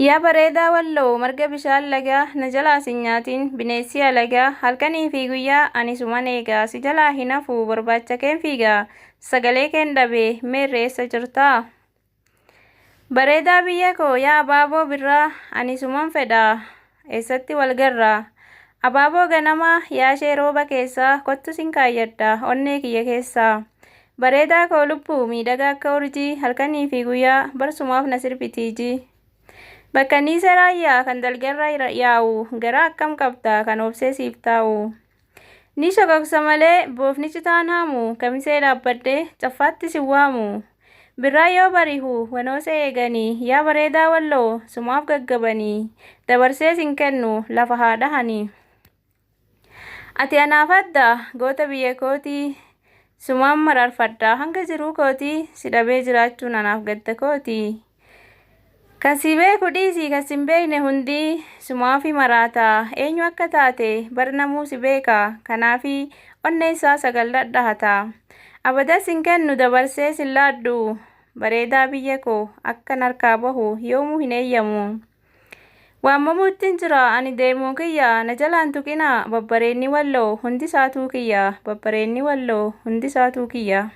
Yaa bareedaa walloo marga bishaan lagaa na jalaa sin nyaatin bineensi alagaa halkanii fi guyyaa ani suman eegaa si jalaa hin hafu barbaacha keen fiigaa sagalee keen dhabee meerree eessa jirtaa? Bareedaa biyya koo yaa abaaboo birraa ani suman fedhaa eessatti wal garraa? Abaaboo ganamaa yaa ishee rooba keessaa kottu sin kaayyadha onnee kiyya keessaa. Bareedaa koo lubbuu miidhagaa akka urjii halkanii fi guyyaa barsumaaf na sirbitiijii. Bakka niisa raayyaa kan dalgarra yaa'u garaa akkam qabda kan obsee siif taa'u. Ni shokoksa malee boofni citaan haamu kamisee dhaabbadhee caffaatti si waamu. Birraa yoo barihu wanoosee eeganii yaa bareedaa walloo sumaaf gaggabanii dabarsee sin kennu lafa haa dhahanii. Ati anaaf adda goota biyya kootii sumaan mararfadhaa hanga jiruu kootii si dhabee jiraachuun anaaf gadda kootii. Kan si beeku dhiisii kan sin beekne hundii sumaafi maraataa eenyu akka taate barnamuu si beeka kanaafi onnee isaa sagal dhadhahataa. Abada sin kennu dabarsee sin laaddu bareedaa biyya koo akkan harkaa bahu yoomuu hin eeyyamu. Waamamuuttin jira ani deemuu kiyya na jalaan tuqina babbareenni walloo hundi isaatuu kiyya babbareenni walloo hundi isaatuu kiyya.